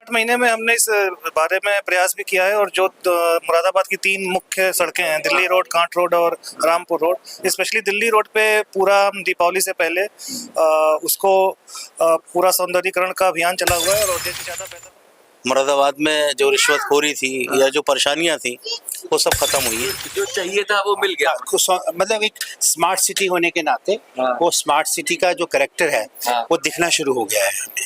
महीने में हमने इस बारे में प्रयास भी किया है और जो मुरादाबाद की 3 मुख्य सड़कें हैं, दिल्ली रोड, कांट रोड और Rampur road, specially Delhi road पे पूरा दीपावली से पहले उसको पूरा सौंदर्यीकरण का अभियान चला हुआ है और जैसे ज़्यादा बेहतर मुरादाबाद में जो रिश्वतखोरी थी या जो परेशानियां थी वो सब खत्म हुई है। जो चाहिए था वो मिल गया। मतलब एक स्मार्ट सिटी होने के नाते वो स्मार्ट सिटी का जो कैरेक्टर है वो दिखना शुरू हो गया है हमें।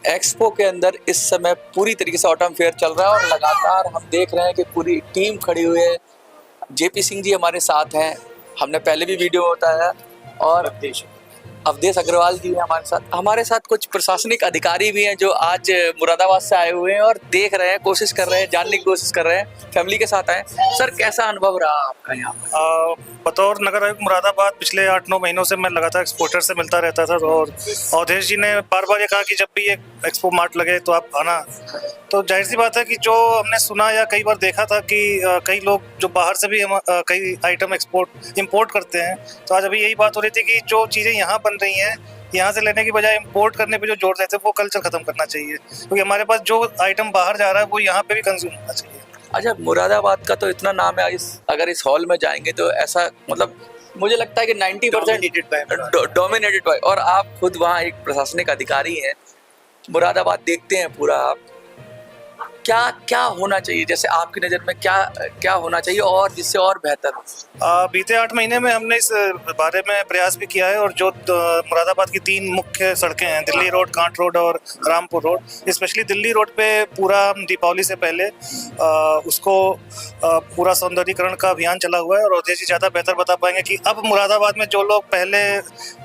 एक्सपो के अंदर इस समय पूरी तरीके से ऑटम फेयर चल रहा है और लगातार हम देख रहे हैं कि पूरी टीम खड़ी हुई है। जेपी सिंह जी हमारे साथ हैं, हमने पहले भी वीडियो बताया, और अवधेश अग्रवाल जी हैं हमारे साथ कुछ प्रशासनिक अधिकारी भी हैं जो आज मुरादाबाद से आए हुए हैं और देख रहे हैं, कोशिश कर रहे हैं, जानने की कोशिश कर रहे हैं, फैमिली के साथ आए। सर, कैसा अनुभव रहा आपका यहाँ पर? बतौर नगर आयुक्त मुरादाबाद पिछले 8-9 महीनों से मैं लगातार एक्सपोर्टर से मिलता रहता था और अवधेश जी ने बार बार ये कहा कि जब भी ये एक्सपो मार्ट लगे तो आप आना। तो जाहिर सी बात है कि जो हमने सुना या कई बार देखा था कि कई लोग जो बाहर से भी कई आइटम इम्पोर्ट करते हैं, तो आज अभी यही बात हो रही थी कि जो चीज़ें यहाँ बन रही हैं यहाँ से लेने की बजाय इम्पोर्ट करने पे जो जोर देते हैं वो कल्चर खत्म करना चाहिए, क्योंकि हमारे पास जो आइटम बाहर जा रहा है वो यहाँ पे भी कंज्यूम होना चाहिए। अच्छा, मुरादाबाद का तो इतना नाम है, अगर इस हॉल में जाएंगे तो ऐसा मतलब मुझे लगता है कि 90% डोमिनेटेड बाय, और आप खुद वहाँ एक प्रशासनिक अधिकारी हैं, मुरादाबाद देखते हैं पूरा आप, क्या क्या होना चाहिए, जैसे आपकी नज़र में क्या होना चाहिए और जिससे और बेहतर हो? बीते 8 महीने में हमने इस बारे में प्रयास भी किया है और जो मुरादाबाद की 3 मुख्य सड़कें हैं, दिल्ली रोड, कांट रोड और Rampur road, specially Delhi road पे पूरा दीपावली से पहले उसको पूरा सौंदर्यीकरण का अभियान चला हुआ है और अवधेश जी ज़्यादा बेहतर बता पाएंगे कि अब मुरादाबाद में जो लोग पहले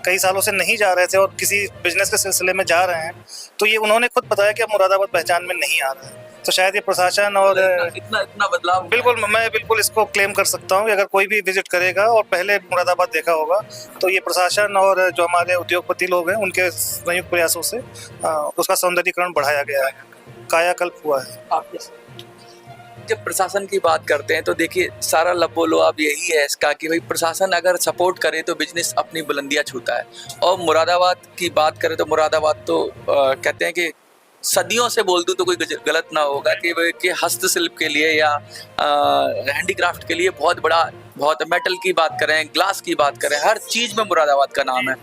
कई सालों से नहीं जा रहे थे और किसी बिजनेस के सिलसिले में जा रहे हैं, तो ये उन्होंने खुद बताया कि अब मुरादाबाद पहचान में नहीं आ रहा है। तो शायद ये प्रशासन और इतना बदलाव, मैं बिल्कुल इसको क्लेम कर सकता हूँ कि अगर कोई भी विजिट करेगा और पहले मुरादाबाद देखा होगा तो ये प्रशासन और जो हमारे उद्योगपति लोग हैं उनके संयुक्त प्रयासों से उसका सौंदर्यीकरण बढ़ाया गया है, कायाकल्प हुआ है। जब प्रशासन की बात करते हैं तो देखिए सारा लब्बो लोआब यही है इसका कि भाई प्रशासन अगर सपोर्ट करे तो बिजनेस अपनी बुलंदियां छूता है। और मुरादाबाद की बात करें तो मुरादाबाद तो कहते हैं कि सदियों से बोल दूं तो कोई गलत ना होगा कि हस्तशिल्प के लिए या हैंडीक्राफ्ट के लिए बहुत मेटल की बात करें, ग्लास की बात करें, हर चीज़ में मुरादाबाद का नाम है।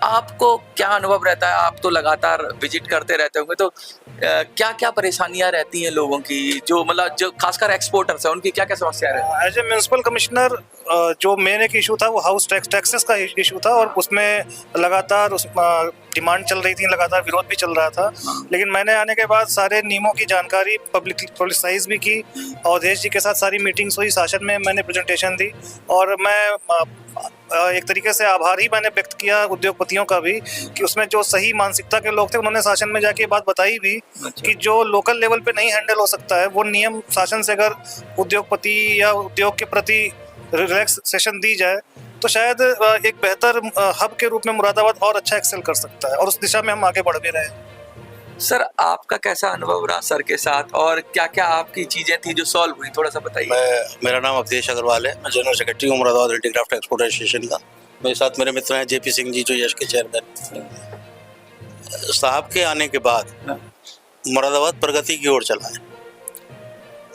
आपको क्या अनुभव रहता है? आप तो लगातार विजिट करते रहते होंगे, तो क्या क्या परेशानियां रहती हैं लोगों की, जो खासकर एक्सपोर्टर्स हैं उनकी क्या क्या समस्या रहती है? एज ए म्यूनसिपल कमिश्नर जो मेन एक इशू था वो हाउस टैक्सेस का इशू था और उसमें लगातार डिमांड चल रही थी, लगातार विरोध भी चल रहा था। लेकिन मैंने आने के बाद सारे नियमों की जानकारी पब्लिसाइज भी की, अवधेश जी के साथ सारी मीटिंग्स हुई, शासन में मैंने प्रेजेंटेशन दी और मैं एक तरीके से आभार ही मैंने व्यक्त किया उद्योगपतियों का भी कि उसमें जो सही मानसिकता के लोग थे उन्होंने शासन में जाके बात बताई भी कि जो लोकल लेवल पे नहीं हैंडल हो सकता है वो नियम शासन से अगर उद्योगपति या उद्योग के प्रति रिलैक्सेशन दी जाए तो शायद एक बेहतर हब के रूप में मुरादाबाद और अच्छा एक्सेल कर सकता है और उस दिशा में हम आगे बढ़ भी रहे हैं। सर, आपका कैसा अनुभव रहा सर के साथ और क्या क्या आपकी चीजें थी जो सॉल्व हुई, थोड़ा सा बताइए। मेरा नाम अवधेश अग्रवाल है, मैं जनरल सेक्रेटरी हूँ मुरादाबाद हैंडीक्राफ्ट एक्सपोर्ट एसोसिएशन का। मेरे साथ मेरे मित्र हैं जेपी सिंह जी जो यश के चेयरमैन साहब के आने के बाद मुरादाबाद प्रगति की ओर चला है।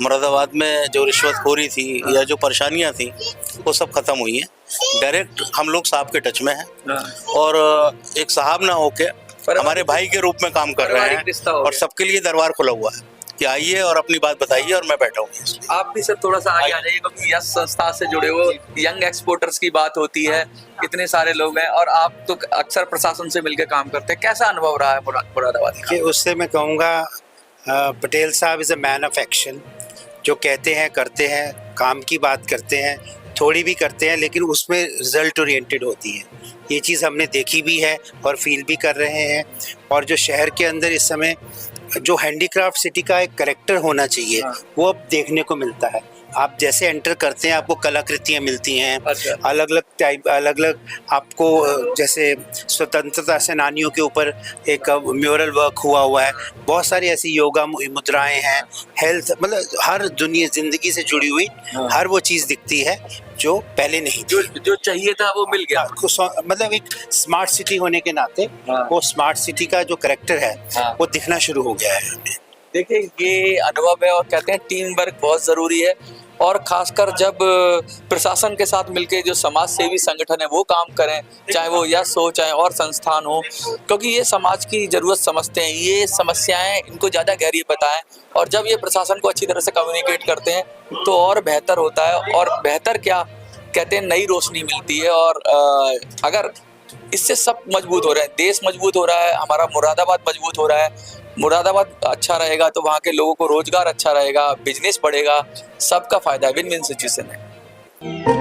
मुरादाबाद में जो रिश्वतखोरी थी या जो परेशानियां थी वो सब खत्म हुई हैं। डायरेक्ट हम लोग साहब के टच में हैं और एक साहब ना होके हमारे भाई के रूप में काम कर रहे हैं और सबके लिए दरबार खुला हुआ है कि आइए और अपनी बात बताइए और मैं बैठा हूँ। आप भी सर थोड़ा सा आगे आ जाइए क्योंकि यस संस्था से जुड़े हो, यंग एक्सपोर्टर्स की बात होती है, इतने सारे लोग हैं और आप तो अक्सर प्रशासन से मिलकर काम करते हैं, कैसा अनुभव रहा है मुरादाबाद का? उससे मैं कहूँगा पटेल साहब is a man of action, जो कहते हैं करते हैं, काम की बात करते हैं, थोड़ी भी करते हैं लेकिन उसमें रिजल्ट ओरिएंटेड होती है। ये चीज़ हमने देखी भी है और फील भी कर रहे हैं। और जो शहर के अंदर इस समय जो हैंडीक्राफ्ट सिटी का एक कैरेक्टर होना चाहिए वो अब देखने को मिलता है। आप जैसे एंटर करते हैं आपको कलाकृतियाँ मिलती हैं, अच्छा। अलग अलग टाइप, अलग अलग आपको जैसे स्वतंत्रता सेनानियों के ऊपर एक म्यूरल वर्क हुआ है, बहुत सारी ऐसी योगा मुद्राएं हैं, हेल्थ, मतलब हर दुनिया जिंदगी से जुड़ी हुई हर वो चीज़ दिखती है जो पहले नहीं थी। जो चाहिए था वो मिल गया। मतलब एक स्मार्ट सिटी होने के नाते हाँ। वो स्मार्ट सिटी का जो करेक्टर है हाँ। वो दिखना शुरू हो गया है हमें। देखिए ये अनुभव है और कहते हैं टीम वर्क बहुत ज़रूरी है, और खासकर जब प्रशासन के साथ मिलके जो समाज सेवी संगठन है वो काम करें, चाहे वो यस हो चाहे और संस्थान हो, क्योंकि ये समाज की ज़रूरत समझते हैं, ये समस्याएं इनको ज़्यादा गहरी पता है, और जब ये प्रशासन को अच्छी तरह से कम्युनिकेट करते हैं तो और बेहतर होता है। और बेहतर क्या कहते हैं, नई रोशनी मिलती है। और अगर इससे सब मजबूत हो रहे हैं, देश मजबूत हो रहा है, हमारा मुरादाबाद मजबूत हो रहा है। मुरादाबाद अच्छा रहेगा तो वहाँ के लोगों को रोजगार अच्छा रहेगा, बिजनेस बढ़ेगा, सबका फायदा, विन विन सिचुएशन है।